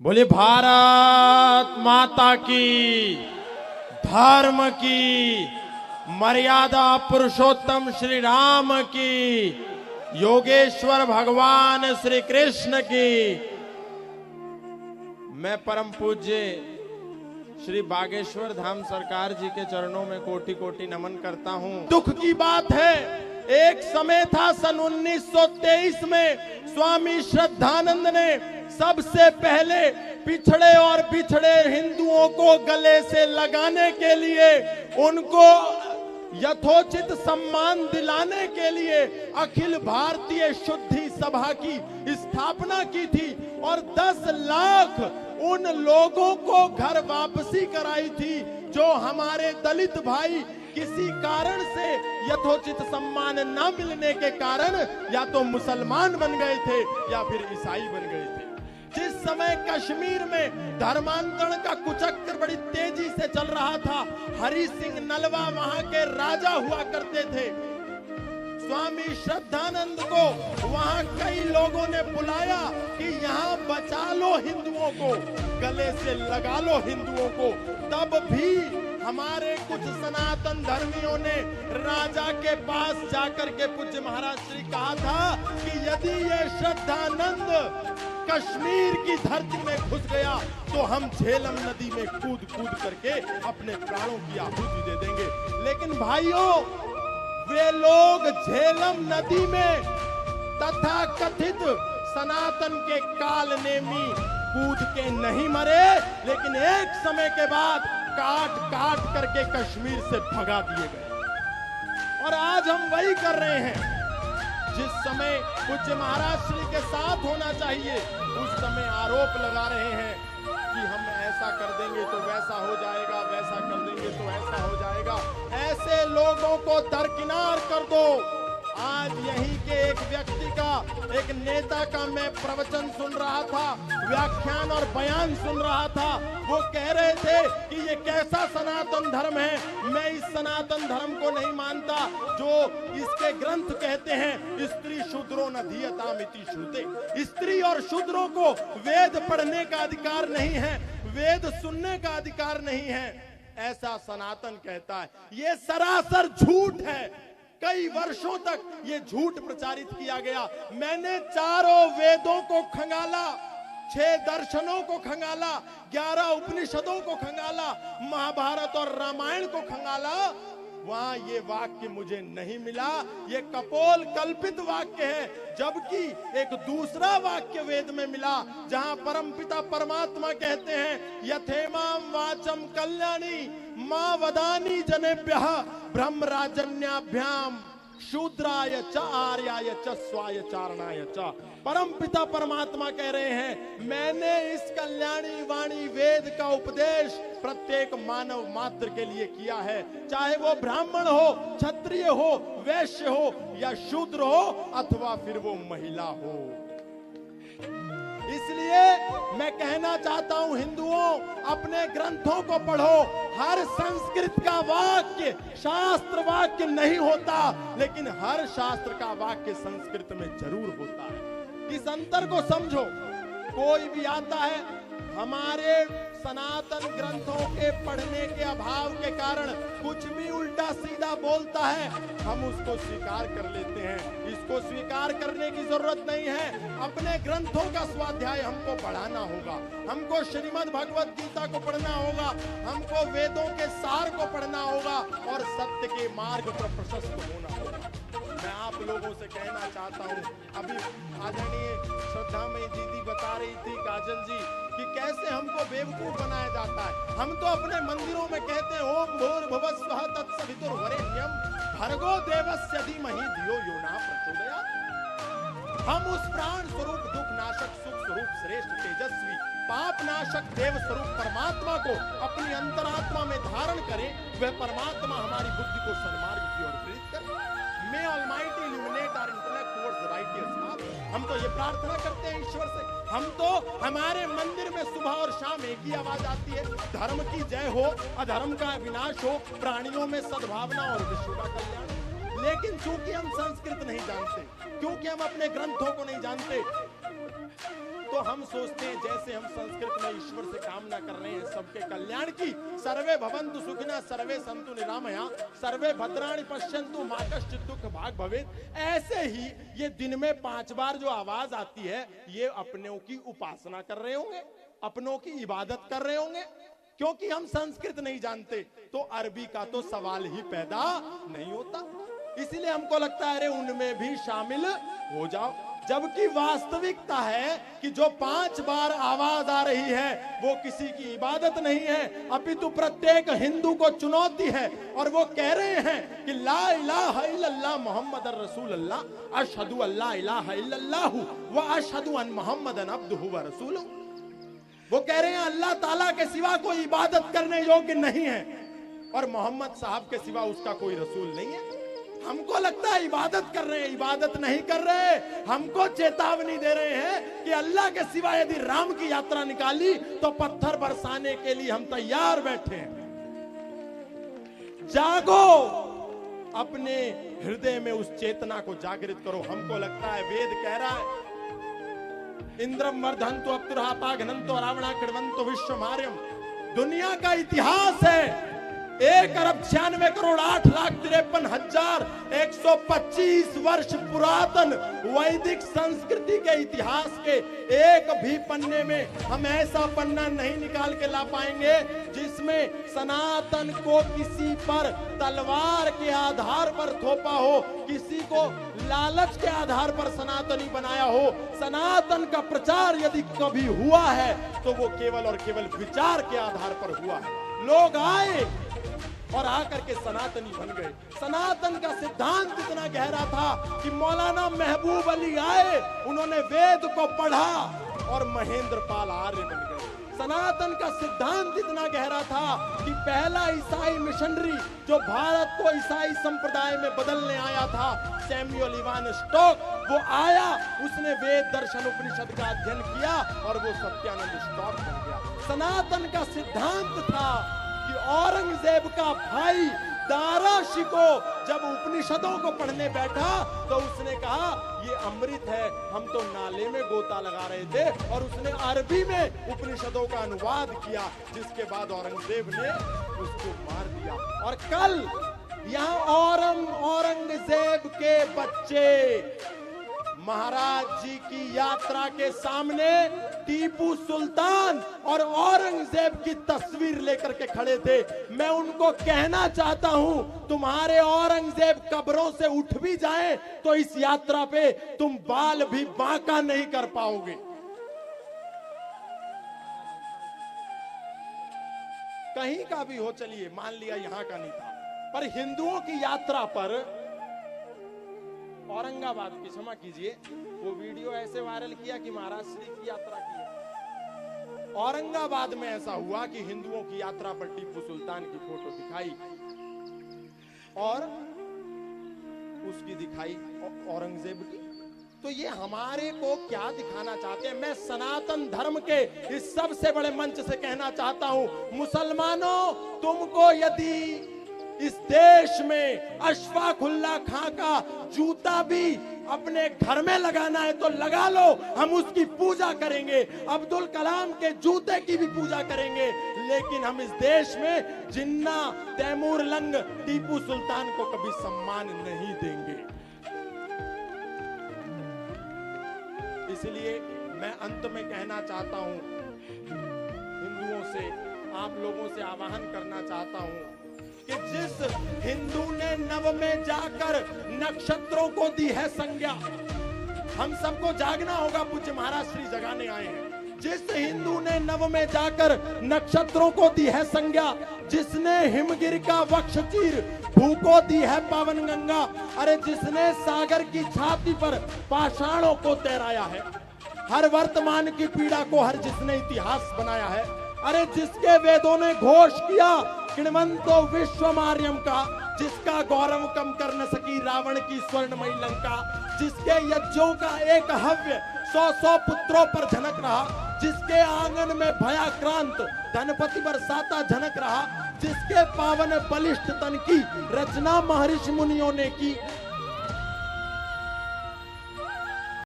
बोले भारत माता की, धर्म की, मर्यादा पुरुषोत्तम श्री राम की, योगेश्वर भगवान श्री कृष्ण की। मैं परम पूज्य श्री बागेश्वर धाम सरकार जी के चरणों में कोटि कोटि नमन करता हूं। दुख की बात है, एक समय था सन 1923 में स्वामी श्रद्धानंद ने सबसे पहले पिछड़े और बिछड़े हिंदुओं को गले से लगाने के लिए, उनको यथोचित सम्मान दिलाने के लिए अखिल भारतीय शुद्धि सभा की स्थापना की थी और 10 लाख उन लोगों को घर वापसी कराई थी जो हमारे दलित भाई किसी कारण से यथोचित सम्मान न मिलने के कारण या तो मुसलमान बन गए थे या फिर ईसाई बन गए थे। जिस समय कश्मीर में धर्मांतरण का कुचक्र बड़ी तेजी से चल रहा था, हरि सिंह नलवा वहां के राजा हुआ करते थे। स्वामी श्रद्धानंद को वहां कई लोगों ने बुलाया कि यहाँ बचा लो हिंदुओं को, गले से लगा लो हिंदुओं को। तब भी हमारे कुछ सनातन धर्मियों ने राजा के पास जाकर के पूज्य महाराज श्री कहा था कि यदि ये श्रद्धानंद कश्मीर की धरती में घुस गया तो हम झेलम नदी में कूद कूद करके अपने प्राणों की आहुति दे देंगे। लेकिन भाइयों, वे लोग झेलम नदी में तथा कथित सनातन के काल नेमी कूद के नहीं मरे, लेकिन एक समय के बाद काट काट करके कश्मीर से भगा दिए गए। और आज हम वही कर रहे हैं। जिस समय पूज्य महाराज श्री के साथ होना चाहिए, उस समय आरोप लगा रहे हैं कि हम ऐसा कर देंगे तो वैसा हो जाएगा, वैसा कर देंगे तो ऐसा हो जाएगा। ऐसे लोगों को दरकिनार कर दो। आज यहीं के एक व्यक्ति का, एक नेता का मैं प्रवचन सुन रहा था, व्याख्यान और बयान सुन रहा था। वो कह रहे थे कि ये कैसा सनातन धर्म है, मैं इस सनातन धर्म को नहीं मानता जो इसके ग्रंथ कहते हैं स्त्री शूद्रो न धीयतामिति श्रुते। स्त्री और शूद्रों को वेद पढ़ने का अधिकार नहीं है, वेद सुनने का अधिकार नहीं है, ऐसा सनातन कहता है। ये सरासर झूठ है। कई वर्षों तक ये झूठ प्रचारित किया गया। मैंने चारों वेदों को खंगाला, 6 दर्शनों को खंगाला, 11 उपनिषदों को खंगाला, महाभारत और रामायण को खंगाला, वहां ये वाक्य मुझे नहीं मिला। ये कपोल कल्पित वाक्य है। जबकि एक दूसरा वाक्य वेद में मिला जहां परमपिता परमात्मा कहते हैं यथेमाम वाचम कल्याणी मां वदानी जनेभ्यः ब्रह्म राजन्याभ्याम शूद्राय च आर्याय च स्वाय चारणाय च। परमपिता परमात्मा कह रहे हैं मैंने इस कल्याणी वाणी वेद का उपदेश प्रत्येक मानव मात्र के लिए किया है, चाहे वो ब्राह्मण हो, क्षत्रिय हो, वैश्य हो या शूद्र हो अथवा फिर वो महिला हो। इसलिए मैं कहना चाहता हूं हिंदुओं, अपने ग्रंथों को पढ़ो। हर संस्कृत का वाक्य शास्त्र वाक्य नहीं होता, लेकिन हर शास्त्र का वाक्य संस्कृत में जरूर होता है। इस अंतर को समझो। कोई भी आता है, हमारे सनातन ग्रंथों के पढ़ने के अभाव के कारण कुछ भी उल्टा सीधा बोलता है, हम उसको स्वीकार कर लेते हैं। इसको स्वीकार करने की जरूरत नहीं है। अपने ग्रंथों का स्वाध्याय हमको बढ़ाना होगा, हमको श्रीमद् भगवत गीता को पढ़ना होगा, हमको वेदों के सार को पढ़ना होगा और सत्य के मार्ग पर प्रशस्त होना होगा। मैं आप लोगों से कहना चाहता हूँ, अभी आदरणीय श्रद्धामयी दीदी बता रही थी, काजल जी, कि कैसे हमको बेवकूफ बनाया जाता है। हम तो अपने मंदिरों में कहते हैं ओम भूर्भुवः स्वः तत्सवितुर्वरेण्यं भर्गो देवस्य धीमहि धियो यो न प्रचोदयात्। हम उस प्राण स्वरूप दुख नाशक सुख स्वरूप श्रेष्ठ तेजस्वी पाप नाशक देव स्वरूप परमात्मा को अपनी अंतरात्मा में धारण करें। वह परमात्मा हमारी बुद्धि को सन्मार्ग की ओर प्रेरित करे। May Almighty illuminate our intellect towards the righteous path। हम तो ये प्रार्थना करते हैं ईश्वर से। हम तो हमारे मंदिर में सुबह और शाम एक ही आवाज आती है, धर्म की जय हो, अधर्म का विनाश हो, प्राणियों में सद्भावना और विश्व का कल्याण। लेकिन चूंकि हम संस्कृत नहीं जानते, क्योंकि हम अपने ग्रंथों को नहीं जानते, तो हम सोचते हैं जैसे हम संस्कृत ईश्वर से कामना कर रहे हैं सबके कल्याण की। सर्वे भवन्तु सुखिनः, सर्वे सन्तु निरामया, सर्वे भद्राणि पश्यन्तु मा कश्चित् दुःख भाग् भवेत्। ऐसे ही ये दिन में 5 बार जो आवाज आती है, ये अपनों की उपासना कर रहे होंगे, अपनों की इबादत कर रहे होंगे। क्योंकि हम संस्कृत नहीं जानते तो अरबी का तो सवाल ही पैदा नहीं होता। इसीलिए हमको लगता है अरे उनमें भी शामिल हो जाओ, जबकि वास्तविकता है कि जो 5 बार आवाज आ रही है वो किसी की इबादत नहीं है, अपितु प्रत्येक हिंदू को चुनौती है। और वो कह रहे हैं कि ला इलाहा इल्लल्लाह मुहम्मदुर रसूलुल्लाह, अशहदु अल्ला इलाहा इल्लल्लाहु व अशहदु अन मुहम्मदन अब्दुहु व रसूलुहु। वो कह रहे हैं अल्लाह ताला के सिवा कोई इबादत करने योग्य नहीं है और मोहम्मद साहब के सिवा उसका कोई रसूल नहीं है। हमको लगता है इबादत कर रहे हैं, इबादत नहीं कर रहे। हमको चेतावनी दे रहे हैं कि अल्लाह के सिवा यदि राम की यात्रा निकाली तो पत्थर बरसाने के लिए हम तैयार बैठे हैं। जागो, अपने हृदय में उस चेतना को जागृत करो। हमको लगता है वेद कह रहा है इंद्रम वर्धंतो अप्तुरापा घनंतो रावणा कृण्वन्तो विश्वमार्यम। दुनिया का इतिहास है 1,98,08,53,125 वर्ष पुरातन वैदिक संस्कृति के इतिहास के एक भी पन्ने में हम ऐसा पन्ना नहीं निकाल के ला पाएंगे जिसमें सनातन को किसी पर तलवार के आधार पर थोपा हो, किसी को लालच के आधार पर सनातनी बनाया हो। सनातन का प्रचार यदि कभी हुआ है तो वो केवल और केवल विचार के आधार पर हुआ है। लोग आए और आकर के सनातनी बन गए। सनातन का सिद्धांत इतना गहरा था कि मौलाना महबूब अली आए, उन्होंने वेद को पढ़ा और महेंद्र पाल आर्य बन गए। सनातन का सिद्धांत इतना गहरा था कि पहला ईसाई मिशनरी जो भारत को ईसाई संप्रदाय में बदलने आया था, सैमुअल इवान स्टोक, वो आया, उसने वेद दर्शन उपनिषद का अध्ययन किया और वो सत्यानंद स्टोक बन गया। सनातन का सिद्धांत था कि औरंगजेब का भाई दारा शिको जब उपनिषदों को पढ़ने बैठा तो उसने कहा ये अमृत है, हम तो नाले में गोता लगा रहे थे, और उसने अरबी में उपनिषदों का अनुवाद किया, जिसके बाद औरंगजेब ने उसको मार दिया। और कल यहाँ औरंगजेब के बच्चे महाराज जी की यात्रा के सामने टीपू सुल्तान और औरंगजेब की तस्वीर लेकर के खड़े थे। मैं उनको कहना चाहता हूं, तुम्हारे औरंगजेब कब्रों से उठ भी जाएं तो इस यात्रा पे तुम बाल भी बांका नहीं कर पाओगे। कहीं का भी हो, चलिए मान लिया यहां का नहीं था, पर हिंदुओं की यात्रा पर औरंगाबाद की, क्षमा कीजिए, वो वीडियो ऐसे वायरल किया कि महाराज श्री की यात्रा की है। औरंगाबाद में ऐसा हुआ कि हिंदुओं की यात्रा पर टीपू सुल्तान की फोटो दिखाई और उसकी दिखाई औरंगजेब की। तो ये हमारे को क्या दिखाना चाहते हैं? मैं सनातन धर्म के इस सबसे बड़े मंच से कहना चाहता हूं, मुसलमानों, तुमको यदि इस देश में अशफाक उल्लाह खां का जूता भी अपने घर में लगाना है तो लगा लो, हम उसकी पूजा करेंगे। अब्दुल कलाम के जूते की भी पूजा करेंगे, लेकिन हम इस देश में जिन्ना, तैमूर लंग, टीपू सुल्तान को कभी सम्मान नहीं देंगे। इसलिए मैं अंत में कहना चाहता हूं, हिंदुओं से, आप लोगों से आह्वान करना चाहता हूं कि जिस हिंदू ने नव में जाकर नक्षत्रों को दी है संज्ञा, हम सबको जागना होगा, पूज्य महाराज श्री जगाने आए हैं। जिस हिंदू ने नव में जाकर नक्षत्रों को दी है संज्ञा, जिसने हिमगिर का वक्ष चीर भू को दी है पावन गंगा, अरे जिसने सागर की छाती पर पाषाणों को तैराया है, हर वर्तमान की पीड़ा को हर जिसने इतिहास बनाया है, अरे जिसके वेदों ने घोष किया कृण्वन्तो विश्वमार्यम का, जिसका गौरव कम कर न सकी रावण की स्वर्णमयी लंका, जिसके यज्ञों का एक हव्य 100 पुत्रों पर झनक रहा, जिसके आंगन में भयाक्रांत धनपति बरसाता झनक रहा, जिसके पावन बलिष्ठ तन की रचना महर्षि मुनियों ने की,